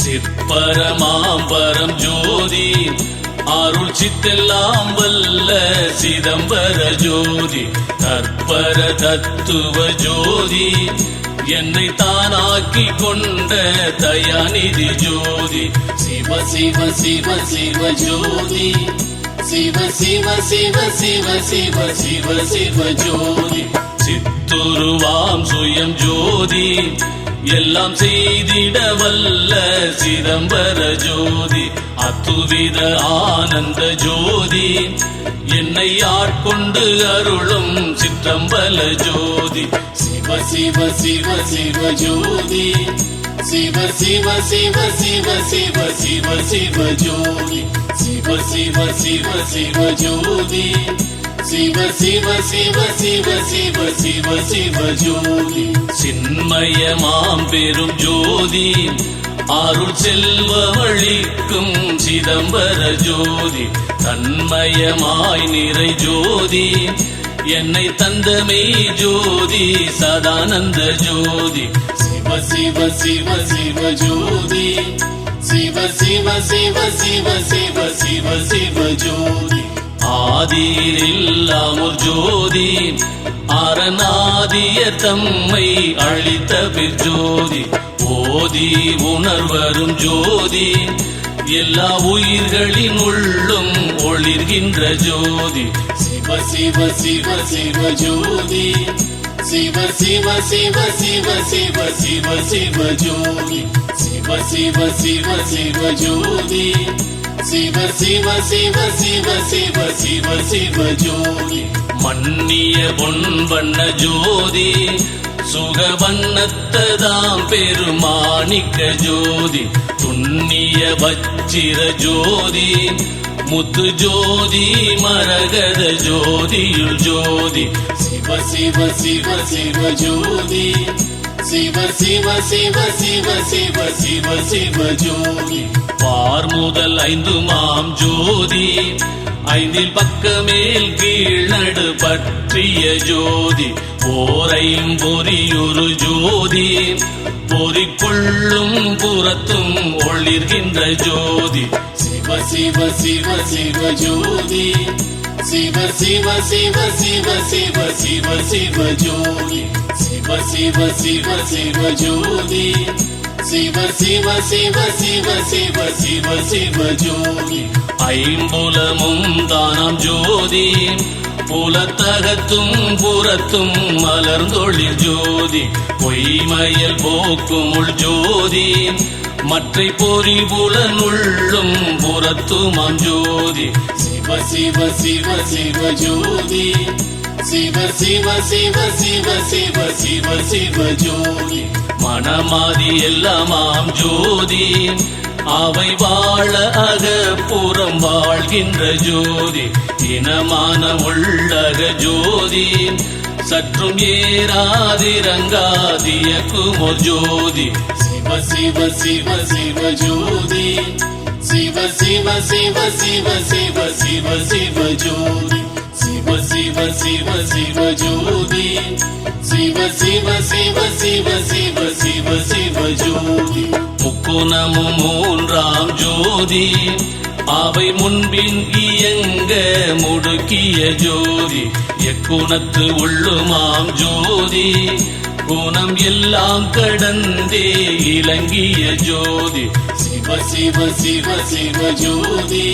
சிற்பரமாம்பரம் ஜோதி அருள் சித்தெல்லாம் வல்ல சிதம்பர ஜோதி தற்பர தத்துவ ஜோதி என்னை தானாக்கி கொண்ட தயாநிதி ஜோதி சிவ சிவ சிவ சிவ ஜோதி சிவ சிவ சிவ சிவ சிவ சிவ சிவ ஜோதி சித்துருவாம் சுயம் ஜோதி எல்லாம் செய்திட வல்ல சிதம்பர ஜோதி அத்துவித ஆனந்த ஜோதி என்னை ஆட்கொண்டு அருளும் சிற்றம்பல ஜோதி சிவ சிவ சிவ சிவ ஜோதி சிவ சிவ சிவ சிவ சிவ சிவ சிவ ஜோதி சிவ சிவ சிவ சிவ ஜோதி சிவ சிவ சிவ சிவ சிவ சிவ சிவ ஜோதி சின்மயமாம் பெரும் ஜோதி அருள் செல்வமளிக்கும் சிதம்பர ஜோதி தன்மயமாய் நிறை ஜோதி என்னை தந்தமே ஜோதி சதானந்த ஜோதி சிவ சிவ சிவ சிவ ஜோதி சிவ சிவ சிவ சிவ சிவ சிவ சிவ ஜோதி ஆதியில்லாமொரு ஜோதி அரணாதிய தம்மை அளித்த பிற்ஜோதி ஓதி உணர்வரும் ஜோதி எல்லா உயிர்களின் உள்ளும் ஒளிர்கின்ற ஜோதி சிவ சிவ சிவ சிவ ஜோதி சிவ சிவ சிவ சிவ சிவ சிவ சிவ ஜோதி சிவ சிவ சிவ சிவ ஜோதி சிவ சிவ சிவ சிவ சிவ சிவ சிவ ஜோதி மன்னிய பொன்வண்ண ஜோதி சுகவண்ணத்ததாம் பெருமாணிக்க ஜோதி துண்ணிய வச்சிர ஜோதி முத்து ஜோதி மரகத ஜோதியுள் ஜோதி சிவ சிவ சிவ சிவ ஜோதி சிவ சிவ சிவ சிவ சிவ சிவ சிவ ஜோதி பார் முதல் ஐந்து மாம் ஜோதி ஐந்தில் பக்கமேல் கீழ் நடு பற்றிய ஜோதி ஓரையும் பொறியொரு ஜோதி பொறிக்குள்ளும் புறத்தும் ஒளிர்கின்ற ஜோதி சிவ சிவ சிவ சிவ ஜோதி சிவ சிவ சிவ சிவ சிவ சிவ சிவ ஜோதி சிவ சிவ சிவ சிவ ஜோதி சிவ சிவ சிவ சிவ சிவ சிவ சிவ ஜோதி ஐம்புலமும் தானாம் ஜோதி புலத்தகத்தும் புறத்தும் மலர்ந்தொழில் ஜோதி பொய்மயல் போக்கும் உள் ஜோதி மற்றை பொறி புலனுள்ளும் புறத்துமாம் ஜோதி சிவ சிவ சிவ சிவ ஜோதி சிவ சிவ சிவ சிவ சிவ சிவ சிவ ஜோதி மனமாதி எல்லாமாம் ஜோதி அவை வாழ அகப்புறம் வாழ்கின்ற ஜோதி இனமான உள்ளக ஜோதி சற்றும் ஏறாதிரங்காதிய குமோர் ஜோதி சிவ சிவ சிவ சிவ ஜோதி சிவ சிவ சிவ சிவ சிவ சிவ சிவ ஜோதி சிவ சிவ சிவ சிவ ஜோதி சிவ சிவ சிவ சிவ சிவ சிவ சிவ ஜோதி முக்குணமும் மூன்றாம் ஜோதி அவை முன்பின் இயங்க முடுக்கிய ஜோதி எக்குணத்து உள்ளுமாம் ஜோதி குணம் எல்லாம் கடந்தே இலங்கிய ஜோதி சிவ சிவ சிவ சிவ ஜோதி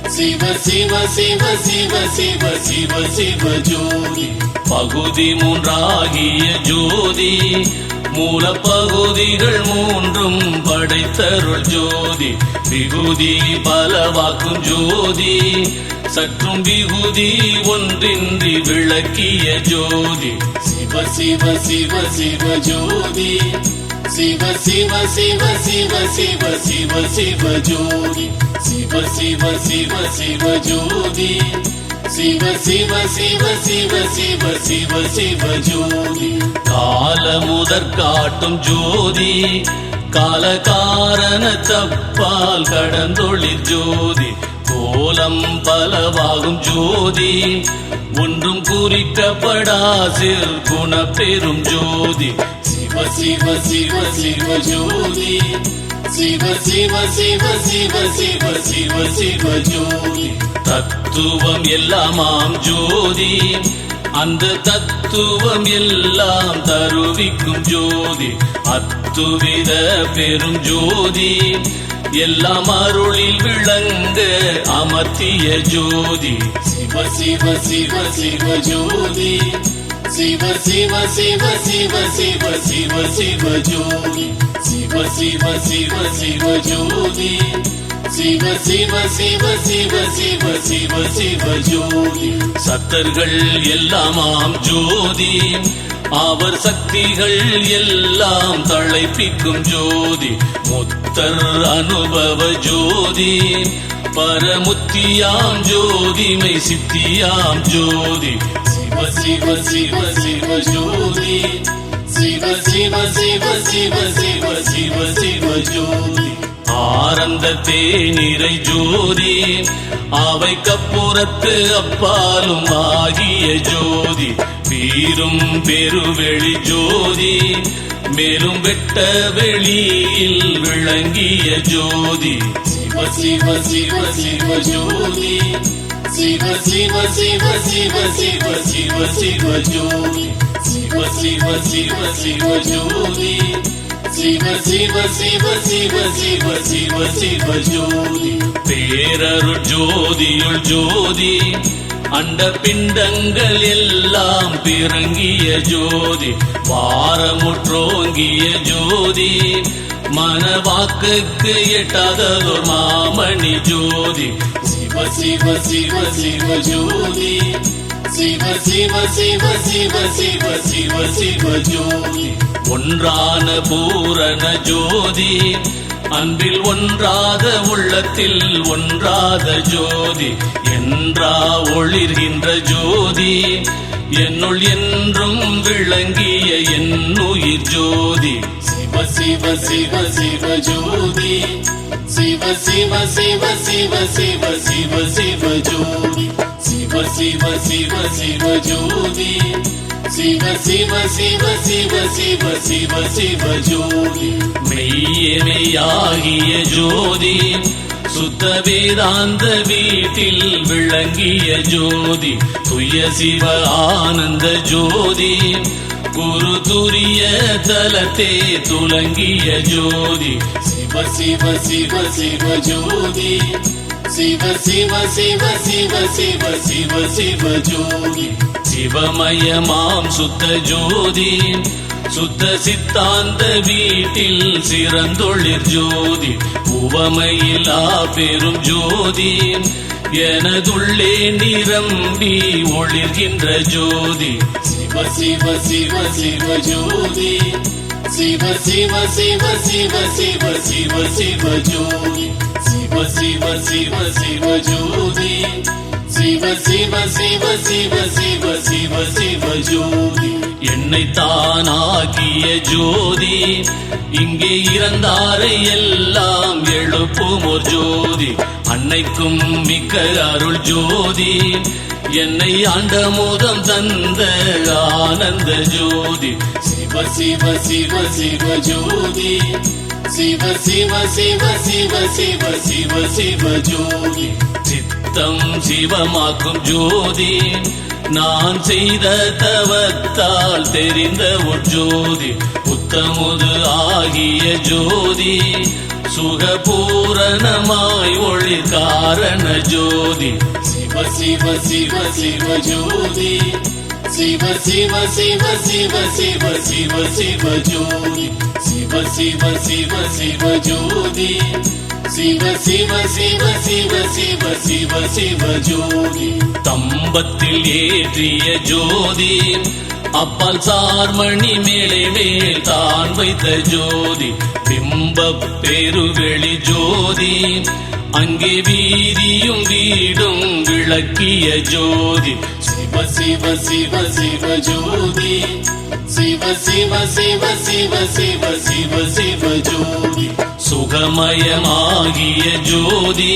சிவ சிவ சிவ சிவ சிவ சிவ சிவ ஜோதி பகுதி மூன்றாகிய ஜோதி மூல பகுதிகள் மூன்றும் படைத்தருள் ஜோதி விகுதி பலவாக்கும் ஜோதி சற்றும் விகுதி ஒன்றின்றி விளக்கிய ஜோதி சிவ சிவ சிவ சிவ ஜோதி சிவ சிவ சிவ சிவ சிவ சிவ சிவ ஜோதி சிவ சிவ சிவ சிவ ஜோதி சிவ சிவ சிவ சிவ சிவ சிவ சிவ ஜோதி கால முதற் காட்டும் ஜோதி கால காரண தப்பால் கடந்தொழில் ஜோதி கோலம் பலவாகும் ஜோதி ஒன்றும் குறிக்கப்படா சிறு குண பெரும் ஜோதி சிவ சிவ சிவ சிவ ஜோதி சிவ சிவ சிவ சிவ சிவ சிவ சிவ ஜோதி தத்துவம் எல்லாமாம் ஜோதி அந்த தத்துவம் எல்லாம் தருவிக்கும் ஜோதி அத்துவித பெரும் ஜோதி எல்லாம் அருளில் விளங்க அமர்த்திய ஜோதி சிவ சிவ சிவ சிவ ஜோதி சிவ சிவ சிவ சிவ சிவ சிவ சிவ ஜோதி சிவ சிவ சிவ சிவ ஜோதி சிவ சிவ சிவ சிவ சிவ சிவ சிவ ஜோதி சத்தர்கள் எல்லாமாம் ஜோதி அவர் சக்திகள் எல்லாம் தழைப்பிக்கும் ஜோதி முத்தர் அனுபவ ஜோதி பரமுத்தியாம் ஜோதிமை சித்தியாம் ஜோதி சிவ சிவ சிவ சிவ ஜோதி சிவ சிவ சிவ சிவ சிவ சிவ சிவ ஜோதி ஆனந்த தேனிறை ஜோதி அவை கப்புறத்து அப்பாலும் ஆகிய ஜோதி வீரும் பெருவெளி ஜோதி மேலும் வெட்ட வெளியில் விளங்கிய ஜோதி சிவ சிவ சிவ சிவ ஜோதி சிவ சிவ சிவ சிவ சிவ சிவ சிவ ஜோதி சிவ சிவ சிவ சிவ ஜோதி சிவ சிவ சிவ சிவ சிவ சிவ சிவ ஜோதி பேரருள் ஜோதியுள் ஜோதி அண்ட பிண்டங்கள் எல்லாம் பிறங்கிய ஜோதி வாரமுற்றோங்கிய ஜோதி மனவாக்குக்கு எட்டாததோர் மாமணி ஜோதி சிவ சிவ சிவ சிவ ஜோதி சிவ சிவ சிவ சிவ சிவ சிவ சிவ ஜோதி ஒன்றான பூரண ஜோதி அன்பில் ஒன்றாத உள்ளத்தில் ஒன்றாத ஜோதி என்றா ஒளிர்கின்ற ஜோதி என்னுள் என்றும் விளங்கிய என்னுயிர் ஜோதி சிவ சிவ சிவ சிவ ஜோதி சிவ சிவ சிவ சிவ சிவ சிவ சிவ ஜோதி சிவ சிவ சிவ சிவ ஜோதி சிவ சிவ சிவ சிவ சிவ சிவ சிவ ஜோதி மெய்யமையாகிய ஜோதி சுத்த வேதாந்த வீட்டில் விளங்கிய ஜோதி துய சிவ ஆனந்த ஜோதி குரு துரிய தலத்தே துலங்கிய ஜோதி சிவ சிவ சிவ சிவ ஜோதி சிவ சிவ சிவ சிவ சிவ சிவ சிவ ஜோதி சிவமயமாம் சுத்த ஜோதி சுத்த சித்தாந்த வீட்டில் சிறந்தொழிற் ஜோதி உவமையிலா பெரும் ஜோதி எனதுள்ளே நிரம்பி ஒளிர்கின்ற ஜோதி சிவ சிவ சிவ சிவ ஜோதி சிவ சிவ சிவ சிவ சிவ சிவ சிவ ஜோதி சிவ சிவ சிவ சிவ ஜோதி சிவ சிவ சிவ சிவ சிவ சிவ சிவ ஜோதி என்னை தானாகிய ஜோதி இங்கே இறந்தாரை எல்லாம் எழுப்பும் ஒரு ஜோதி அன்னைக்கும் மிக்க அருள் ஜோதி என்னை ஆண்ட மோதம் தந்த ஆனந்த ஜோதி சிவ சிவ சிவ சிவ ஜோதி சிவ சிவ சிவ சிவ சிவ சிவ சிவ ஜோதி சித்தம் சிவமாக்கும் ஜோதி நான் செய்த தவத்தால் தெரிந்த ஒரு ஜோதி புத்தமுது ஆகிய ஜோதி சுகபூரணமாய் ஒளி காரண ஜோதி சிவ சிவ சிவ சிவ ஜோதி சிவ சிவ சிவ சிவ சிவ சிவ சிவ ஜோதி சிவ சிவ சிவ சிவ ஜோதி சிவ சிவ சிவ சிவ சிவ சிவ சிவ ஜோதி தம்பத்தில் ஏற்றிய ஜோதி அப்பால் சார்மணி மேலே மேல் தான் வைத்த ஜோதி பிம்பப் பெருவெளி ஜோதி அங்கே வீதியும் வீடும் விளக்கிய ஜோதி சிவ சிவ சிவ சிவ ஜோதி சிவ சிவ சிவ சிவ சிவ சிவ சிவ ஜோதி சுகமயமாகிய ஜோதி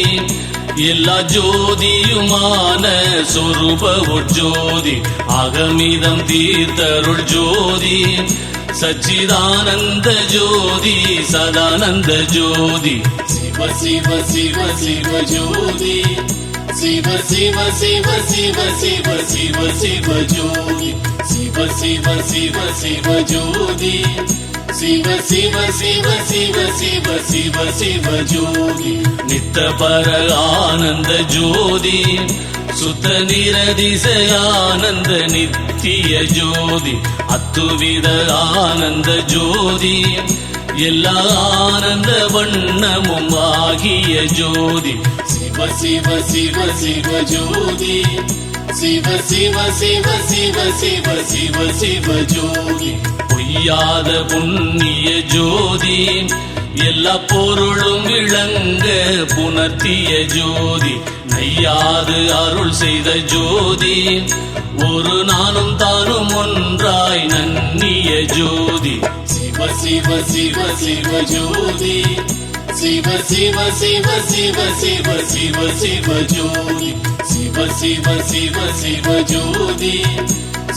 எல்லா ஜோதியுமான சொரூப ஜோதி அகமிதம் தீர்த்தருள் ஜோதி சச்சிதானந்த ஜோதி சதானந்த ஜோதி சிவ சிவ சிவ சிவ ஜோதி சிவ சிவ சிவ சிவ சிவ சிவ சிவ ஜோதி சிவ சிவ சிவ சிவ ஜோதி சிவ சிவ சிவ சிவ சிவ சிவ சிவ ஜோதி நித்த பர ஆனந்த ஜோதி சுத்த நிரதிசயானந்த நித்திய ஜோதி அத்துவித ஆனந்த ஜோதி எல்லா ஆனந்த வண்ணமும் ஆகிய ஜோதி சிவ சிவ சிவ சிவ ஜோதி சிவ சிவ சிவ சிவ சிவ சிவ சிவ ஜோதி பொய்யாத புண்ணிய ஜோதி எல்லா பொருளும் விளங்க புணர்த்திய ஜோதி நையாது அருள் செய்த ஜோதி ஒரு நானும் தானும் ஒன்றாய் நன்னிய ஜோதி சிவ சிவ சிவ சிவ ஜோதி சிவ சிவ சிவ சிவ சிவ சிவ சிவ ஜோதி சிவ சிவ சிவ சிவ ஜோதி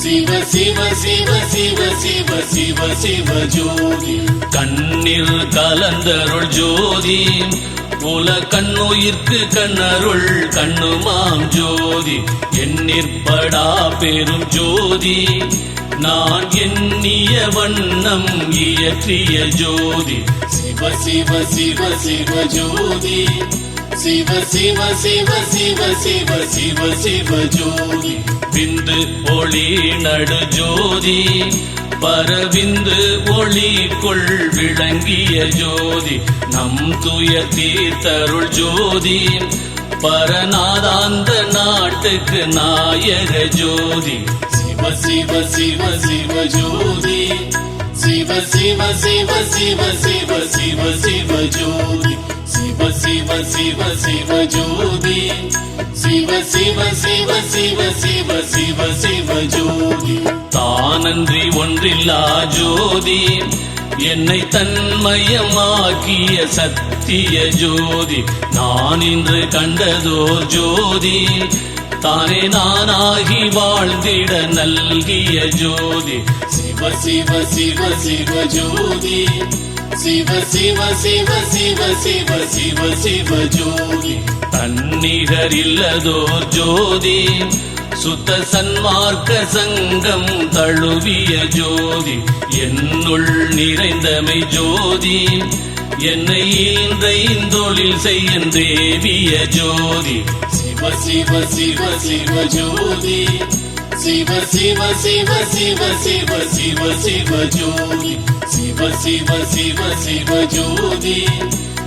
சிவ சிவ சிவ சிவ சிவ சிவ சிவ ஜோதி கண்ணீர் கலந்தருள் ஜோதி போல கண்ணுயிர்க்கு கண்ணருள் கண்ணுமாம் ஜோதி எண்ணிற்படா பெரும் ஜோதி நான் எண்ணிய வண்ணம் இயற்றிய ஜோதி சிவ சிவ சிவ சிவ ஜோதி சிவ சிவ சிவ சிவ சிவ சிவ சிவ ஜோதி விந்து ஒளி நடு ஜோதி பரவிந்து ஒளிக்குள் விளங்கிய ஜோதி நம் துய தீர்த்தருள் ஜோதி பரநாதாந்த நாட்டுக்கு நாயக ஜோதி சிவ சிவ சிவ சிவ ஜோதி சிவ சிவ சிவ சிவ சிவ சிவ சிவ ஜோதி சிவ சிவ சிவ சிவ ஜோதி சிவ சிவ சிவ சிவ சிவ சிவ சிவ ஜோதி தானன்றி ஒன்றில்லா ஜோதி என்னை தன்மயமாக்கிய சத்திய ஜோதி நான் இன்று கண்டதோர் ஜோதி தானே நானாகி வாழ்ந்திட நல்கிய ஜோதி சிவ சிவ சிவ சிவ ஜோதி சிவ சிவ சிவ சிவ சிவ சிவ சிவ ஜோதி தன்னிகர் இல்லதோர் ஜோதி சுத்த சன்மார்க்க சங்கம் தழுவிய ஜோதி என்னுள் நிறைந்தமை ஜோதி என்னை ஈந்தைந்தொழில் செய்யும் தேவிய ஜோதி சிவ சிவ சிவ சிவ ஜோதி சிவ சிவ சிவ சிவ சிவ சிவ சிவ ஜோதி சிவ சிவ சிவ சிவ ஜோதி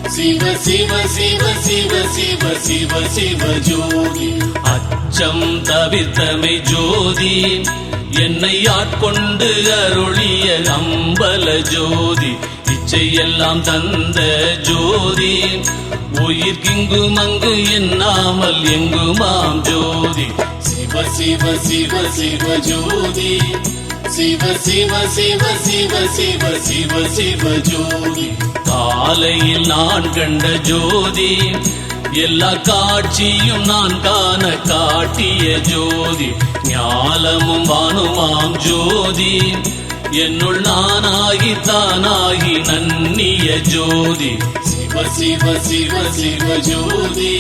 சிவ சிவ சிவ சிவ சிவ சிவ சிவ ஜோதி அச்சம் தவிர்த்தமை ஜோதி என்னை ஆட்கொண்டு அருளிய அம்பல ஜோதி இச்சையெல்லாம் தந்த ஜோதி உயிர்கிங்கும் அங்கு எண்ணாமல் எங்குமாம் ஜோதி சிவ சிவ சிவ சிவ ஜோதி சிவ சிவ சிவ சிவ சிவ சிவ சிவ ஜோதி காலையில் நான் கண்ட ஜோதி எல்லா காட்சியும் நான் காண காட்டிய ஜோதி ஞாலமும் வானுமாம் ஜோதி என்னுள் நானாகி தானாகி நன்னிய ஜோதி சிவ சிவ சிவ சிவ ஜோதி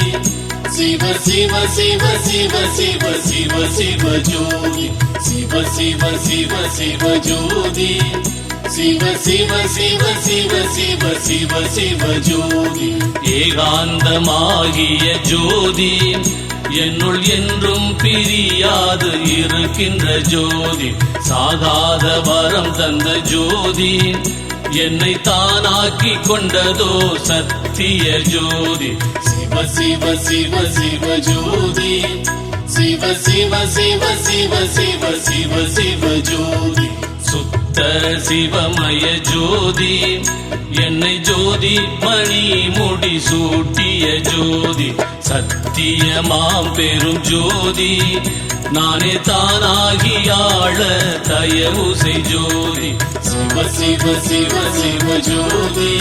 சிவ சிவ சிவ சிவ சிவ சிவ சிவ ஜோதி சிவ சிவ சிவ சிவ ஜோதி சிவ சிவ சிவ சிவ சிவ சிவ சிவ ஜோதி ஏகாந்தமாகிய ஜோதி என்னுள் என்றும் பிரியாது இருக்கின்ற ஜோதி சாகாத வரம் தந்த ஜோதி என்னை தானாக்கி கொண்டதோ சத்திய ஜோதி சிவ சிவ சிவ சிவ ஜோதி சிவ சிவ சிவ சிவ சிவ சிவ சிவ ஜோதி சுத்த சிவமய ஜோதி என்னை ஜோதி மணி முடி சூட்டிய ஜோதி சத்தியமாம் பெரும் ஜோதி நானே தானாகி ஆள தயவு செய் ஜோதி சிவ சிவ சிவ சிவ ஜோதி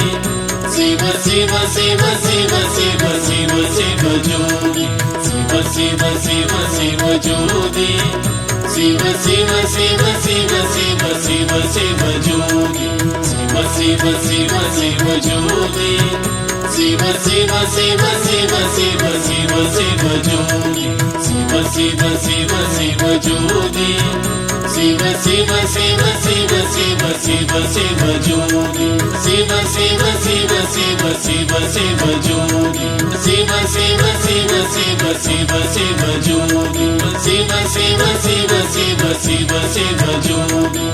சிவ சிவ சிவ சிவ சிவ சிவ சிவ ஜோதி சிவ சிவ சிவ சிவ ஜோதி சிவ சிவ சிவ சிவ சிவ சிவ சிவ ஜோதி சிவ சிவ சிவ சிவ ஜோதி சிவ சிவ சிவ சிவ சிவ சிவ சிவ ஜோதி சிவ சிவ சிவ சிவ ஜோதி சிவ சிவ சிவ சிவ சிவ சிவ சிவ ஜோதி சிவ சிவ சிவ சிவ சிவ சிவ ஜோதி சிவ சிவ சிவ சிவ சிவ சிவ ஜோதி சிவ சிவ சிவ சிவ சிவ சிவ ஜோதி